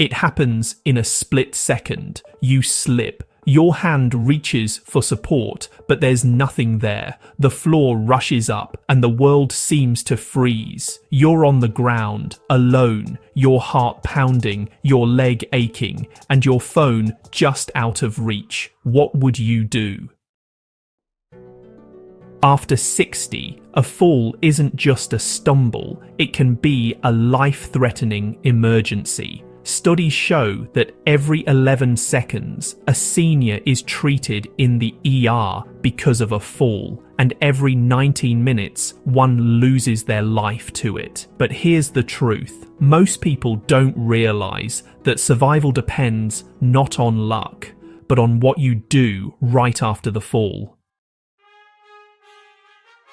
It happens in a split second. You slip. Your hand reaches for support, but there's nothing there. The floor rushes up, and the world seems to freeze. You're on the ground, alone, your heart pounding, your leg aching, and your phone just out of reach. What would you do? After 60, a fall isn't just a stumble, it can be a life-threatening emergency. Studies show that every 11 seconds, a senior is treated in the ER because of a fall, and every 19 minutes, one loses their life to it. But here's the truth. Most people don't realize that survival depends not on luck, but on what you do right after the fall.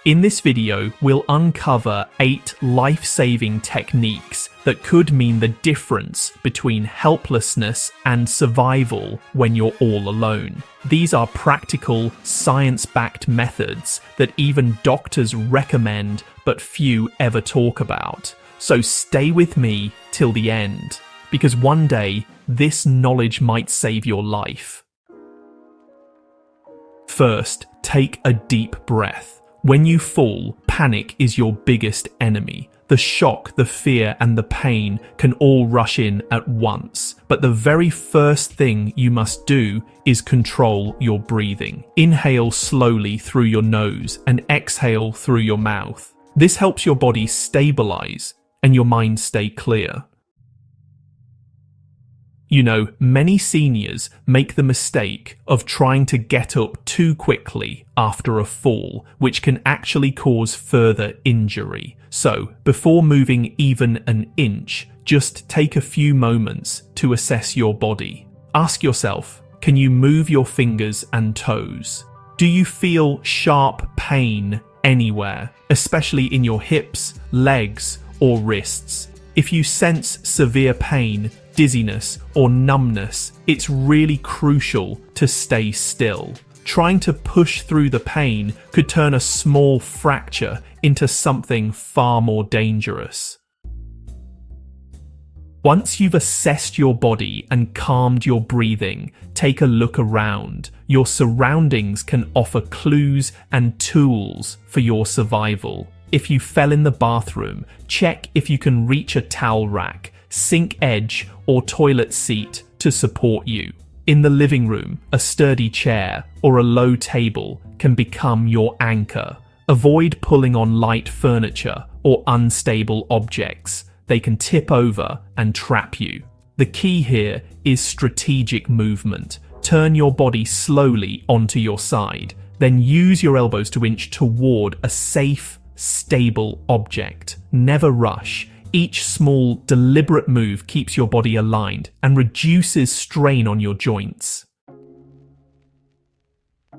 In this video, we'll uncover 8 life-saving techniques that could mean the difference between helplessness and survival when you're all alone. These are practical, science-backed methods that even doctors recommend but few ever talk about. So stay with me till the end, because one day this knowledge might save your life. First, take a deep breath. When you fall, panic is your biggest enemy. The shock, the fear, and the pain can all rush in at once. But the very first thing you must do is control your breathing. Inhale slowly through your nose and exhale through your mouth. This helps your body stabilize and your mind stay clear. You know, many seniors make the mistake of trying to get up too quickly after a fall, which can actually cause further injury. So, before moving even an inch, just take a few moments to assess your body. Ask yourself, can you move your fingers and toes? Do you feel sharp pain anywhere, especially in your hips, legs, or wrists? If you sense severe pain, dizziness, or numbness, it's really crucial to stay still. Trying to push through the pain could turn a small fracture into something far more dangerous. Once you've assessed your body and calmed your breathing, take a look around. Your surroundings can offer clues and tools for your survival. If you fell in the bathroom, check if you can reach a towel rack, sink edge, or toilet seat to support you. In the living room, a sturdy chair or a low table can become your anchor. Avoid pulling on light furniture or unstable objects. They can tip over and trap you. The key here is strategic movement. Turn your body slowly onto your side, then use your elbows to inch toward a safe, stable object. Never rush. Each small, deliberate move keeps your body aligned and reduces strain on your joints.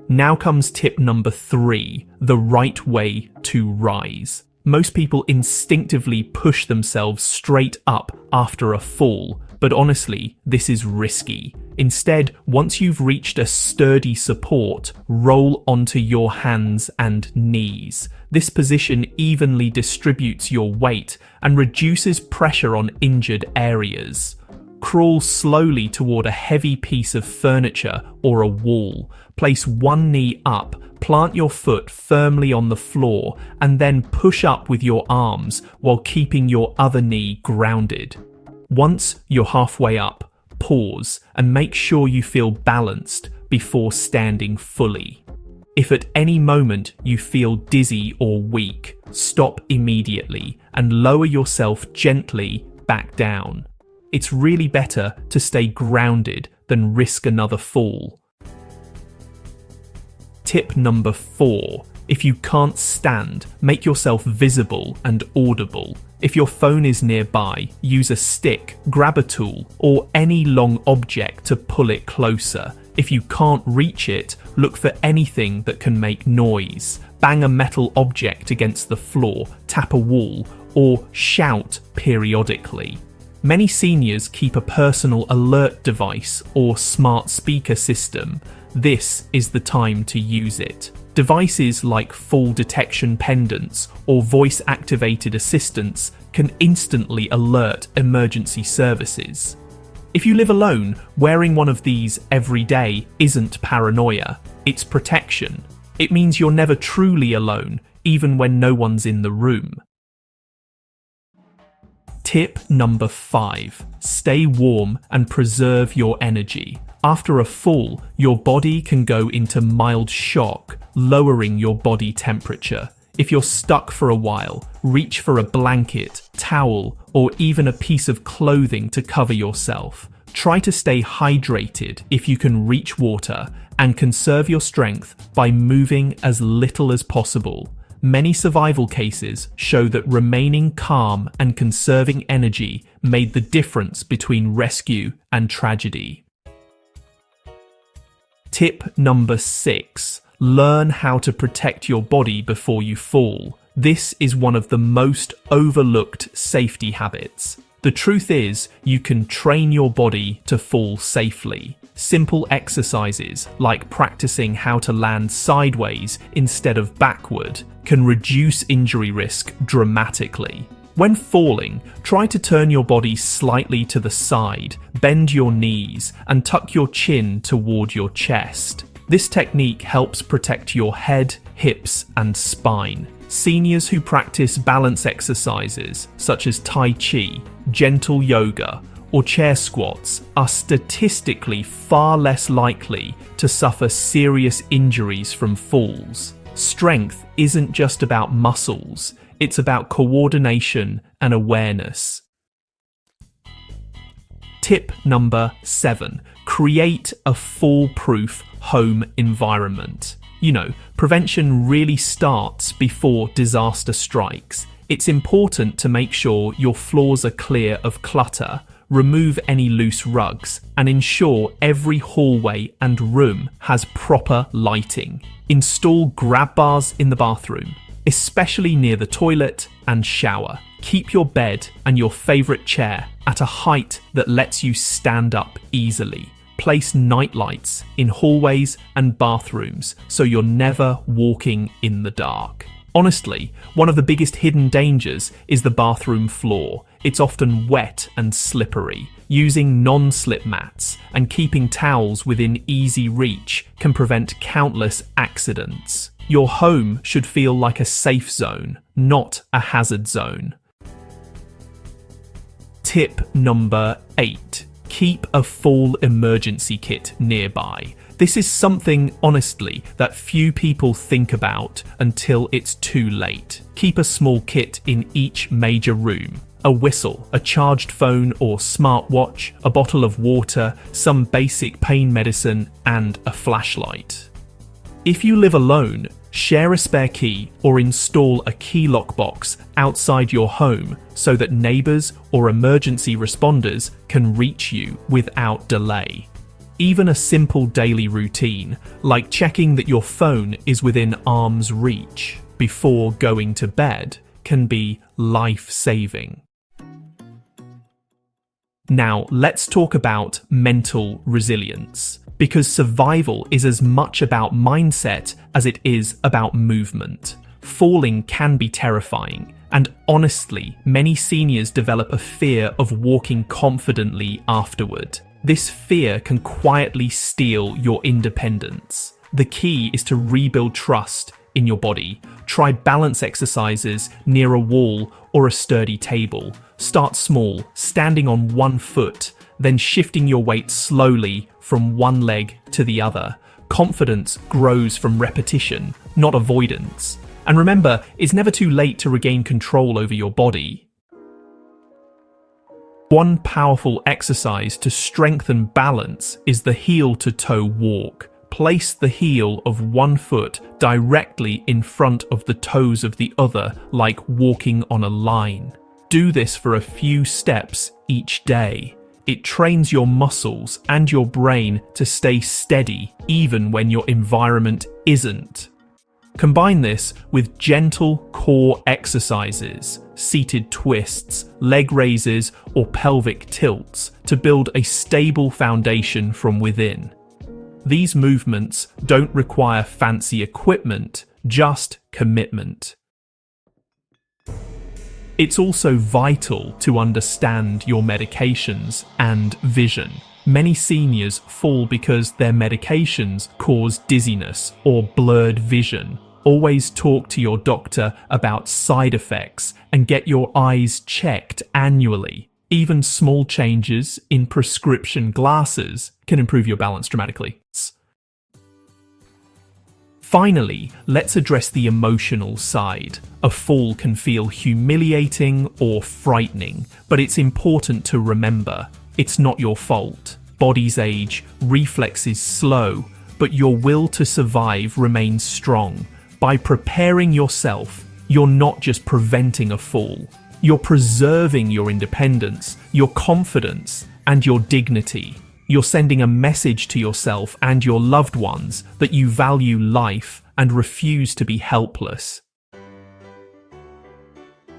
Now comes tip number 3, the right way to rise. Most people instinctively push themselves straight up after a fall, but honestly, this is risky. Instead, once you've reached a sturdy support, roll onto your hands and knees. This position evenly distributes your weight and reduces pressure on injured areas. Crawl slowly toward a heavy piece of furniture or a wall. Place one knee up, plant your foot firmly on the floor, and then push up with your arms while keeping your other knee grounded. Once you're halfway up, pause and make sure you feel balanced before standing fully. If at any moment you feel dizzy or weak, stop immediately and lower yourself gently back down. It's really better to stay grounded than risk another fall. Tip number 4. If you can't stand, make yourself visible and audible. If your phone is nearby, use a stick, grab a tool, or any long object to pull it closer. If you can't reach it, look for anything that can make noise. Bang a metal object against the floor, tap a wall, or shout periodically. Many seniors keep a personal alert device or smart speaker system. This is the time to use it. Devices like fall detection pendants or voice-activated assistants can instantly alert emergency services. If you live alone, wearing one of these every day isn't paranoia, it's protection. It means you're never truly alone, even when no one's in the room. Tip number 5. Stay warm and preserve your energy. After a fall, your body can go into mild shock, lowering your body temperature. If you're stuck for a while, reach for a blanket, towel, or even a piece of clothing to cover yourself. Try to stay hydrated if you can reach water, and conserve your strength by moving as little as possible. Many survival cases show that remaining calm and conserving energy made the difference between rescue and tragedy. Tip number 6. Learn how to protect your body before you fall. This is one of the most overlooked safety habits. The truth is, you can train your body to fall safely. Simple exercises like practicing how to land sideways instead of backward can reduce injury risk dramatically. When falling, try to turn your body slightly to the side, bend your knees, and tuck your chin toward your chest. This technique helps protect your head, hips, and spine. Seniors who practice balance exercises such as Tai Chi, gentle yoga, or chair squats are statistically far less likely to suffer serious injuries from falls. Strength isn't just about muscles, it's about coordination and awareness. Tip number 7. Create a fall-proof home environment. Prevention really starts before disaster strikes. It's important to make sure your floors are clear of clutter, remove any loose rugs, and ensure every hallway and room has proper lighting. Install grab bars in the bathroom, especially near the toilet and shower. Keep your bed and your favorite chair at a height that lets you stand up easily. Place night lights in hallways and bathrooms so you're never walking in the dark. Honestly, one of the biggest hidden dangers is the bathroom floor. It's often wet and slippery. Using non-slip mats and keeping towels within easy reach can prevent countless accidents. Your home should feel like a safe zone, not a hazard zone. Tip number 8. Keep a fall emergency kit nearby. This is something, honestly, that few people think about until it's too late. Keep a small kit in each major room. A whistle, a charged phone or smartwatch, a bottle of water, some basic pain medicine, and a flashlight. If you live alone, share a spare key or install a key lock box outside your home so that neighbors or emergency responders can reach you without delay. Even a simple daily routine, like checking that your phone is within arm's reach before going to bed, can be life-saving. Now, let's talk about mental resilience, because survival is as much about mindset as it is about movement. Falling can be terrifying, and honestly, many seniors develop a fear of walking confidently afterward. This fear can quietly steal your independence. The key is to rebuild trust in your body. Try balance exercises near a wall or a sturdy table. Start small, standing on one foot, then shifting your weight slowly from one leg to the other. Confidence grows from repetition, not avoidance. And remember, it's never too late to regain control over your body. One powerful exercise to strengthen balance is the heel-to-toe walk. Place the heel of one foot directly in front of the toes of the other, like walking on a line. Do this for a few steps each day. It trains your muscles and your brain to stay steady even when your environment isn't. Combine this with gentle core exercises, seated twists, leg raises, or pelvic tilts to build a stable foundation from within. These movements don't require fancy equipment, just commitment. It's also vital to understand your medications and vision. Many seniors fall because their medications cause dizziness or blurred vision. Always talk to your doctor about side effects and get your eyes checked annually. Even small changes in prescription glasses can improve your balance dramatically. Finally, let's address the emotional side. A fall can feel humiliating or frightening, but it's important to remember it's not your fault. Bodies age, reflexes slow, but your will to survive remains strong. By preparing yourself, you're not just preventing a fall, you're preserving your independence, your confidence, and your dignity. You're sending a message to yourself and your loved ones that you value life and refuse to be helpless.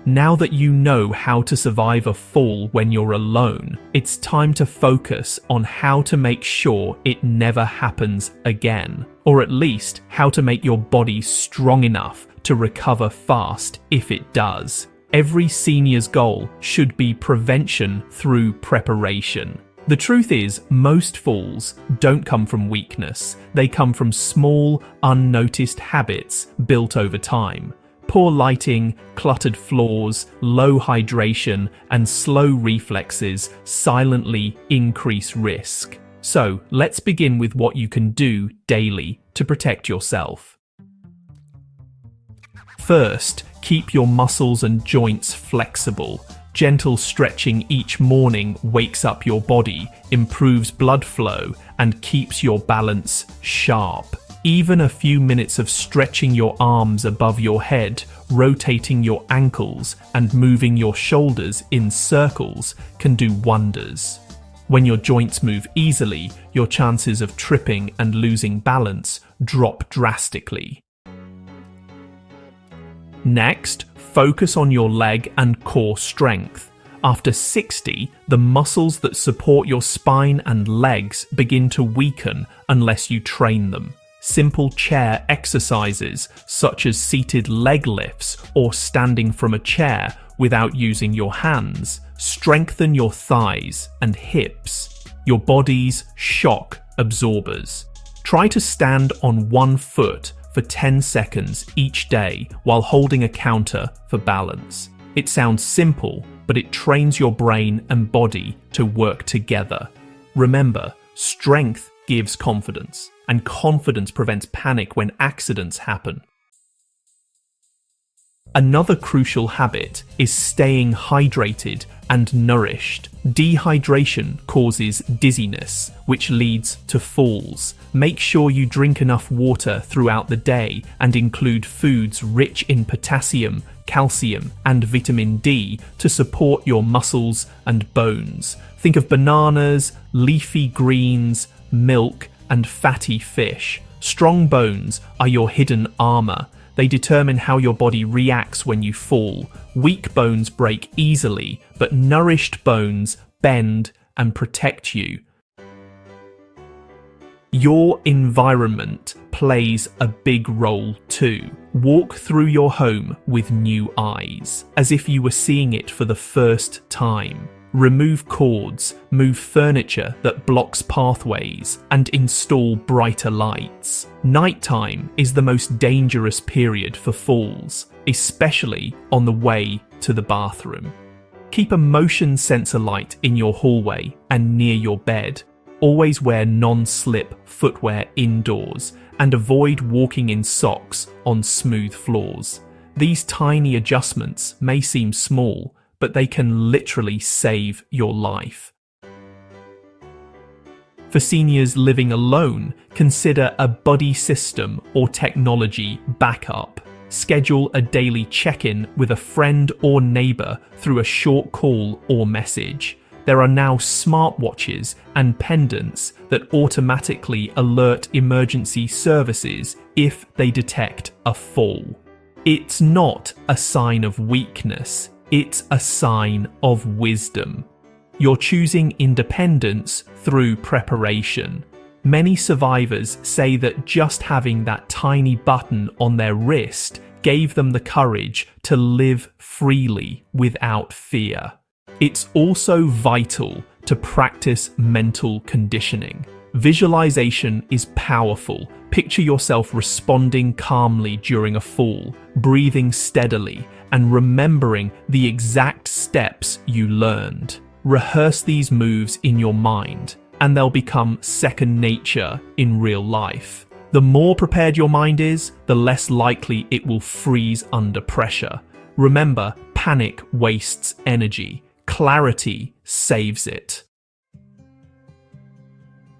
Now that you know how to survive a fall when you're alone, it's time to focus on how to make sure it never happens again, or at least how to make your body strong enough to recover fast if it does. Every senior's goal should be prevention through preparation. The truth is, most falls don't come from weakness. They come from small, unnoticed habits built over time. Poor lighting, cluttered floors, low hydration, and slow reflexes silently increase risk. So, let's begin with what you can do daily to protect yourself. First, keep your muscles and joints flexible. Gentle stretching each morning wakes up your body, improves blood flow, and keeps your balance sharp. Even a few minutes of stretching your arms above your head, rotating your ankles, and moving your shoulders in circles can do wonders. When your joints move easily, your chances of tripping and losing balance drop drastically. Next, focus on your leg and core strength. After 60, the muscles that support your spine and legs begin to weaken unless you train them. Simple chair exercises, such as seated leg lifts or standing from a chair without using your hands, strengthen your thighs and hips, your body's shock absorbers. Try to stand on one foot for 10 seconds each day while holding a counter for balance. It sounds simple, but it trains your brain and body to work together. Remember, strength gives confidence, and confidence prevents panic when accidents happen. Another crucial habit is staying hydrated and nourished. Dehydration causes dizziness, which leads to falls. Make sure you drink enough water throughout the day and include foods rich in potassium, calcium, and vitamin D to support your muscles and bones. Think of bananas, leafy greens, milk, and fatty fish. Strong bones are your hidden armor. They determine how your body reacts when you fall. Weak bones break easily, but nourished bones bend and protect you. Your environment plays a big role too. Walk through your home with new eyes, as if you were seeing it for the first time. Remove cords, move furniture that blocks pathways, and install brighter lights. Nighttime is the most dangerous period for falls, especially on the way to the bathroom. Keep a motion sensor light in your hallway and near your bed. Always wear non-slip footwear indoors and avoid walking in socks on smooth floors. These tiny adjustments may seem small, but they can literally save your life. For seniors living alone, consider a buddy system or technology backup. Schedule a daily check-in with a friend or neighbor through a short call or message. There are now smartwatches and pendants that automatically alert emergency services if they detect a fall. It's not a sign of weakness. It's a sign of wisdom. You're choosing independence through preparation. Many survivors say that just having that tiny button on their wrist gave them the courage to live freely without fear. It's also vital to practice mental conditioning. Visualization is powerful. Picture yourself responding calmly during a fall, breathing steadily, and remembering the exact steps you learned. Rehearse these moves in your mind, and they'll become second nature in real life. The more prepared your mind is, the less likely it will freeze under pressure. Remember, panic wastes energy. Clarity saves it.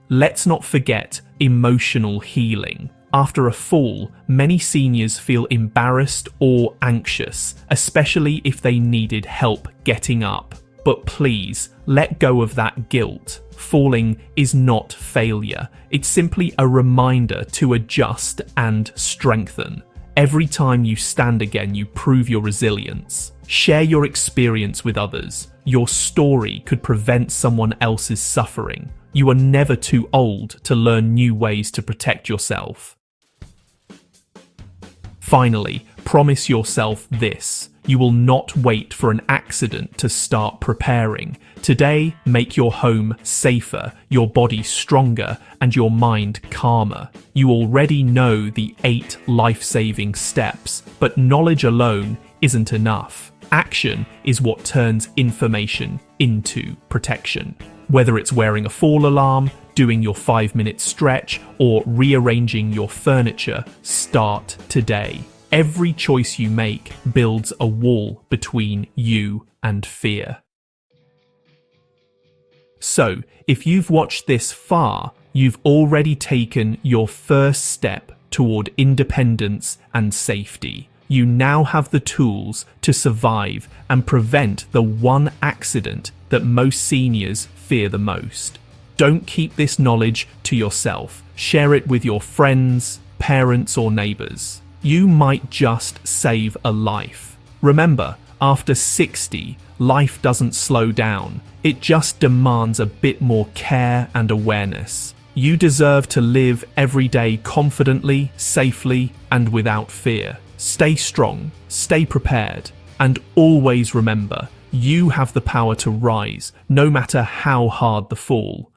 Let's not forget emotional healing. After a fall, many seniors feel embarrassed or anxious, especially if they needed help getting up. But please, let go of that guilt. Falling is not failure. It's simply a reminder to adjust and strengthen. Every time you stand again, you prove your resilience. Share your experience with others. Your story could prevent someone else's suffering. You are never too old to learn new ways to protect yourself. Finally, promise yourself this: you will not wait for an accident to start preparing. Today, make your home safer, your body stronger, and your mind calmer. You already know the 8 life-saving steps, but knowledge alone isn't enough. Action is what turns information into protection. Whether it's wearing a fall alarm, doing your 5-minute stretch, or rearranging your furniture, start today. Every choice you make builds a wall between you and fear. So, if you've watched this far, you've already taken your first step toward independence and safety. You now have the tools to survive and prevent the one accident that most seniors fear the most. Don't keep this knowledge to yourself. Share it with your friends, parents, or neighbors. You might just save a life. Remember, after 60, life doesn't slow down. It just demands a bit more care and awareness. You deserve to live every day confidently, safely, and without fear. Stay strong, stay prepared, and always remember, you have the power to rise, no matter how hard the fall.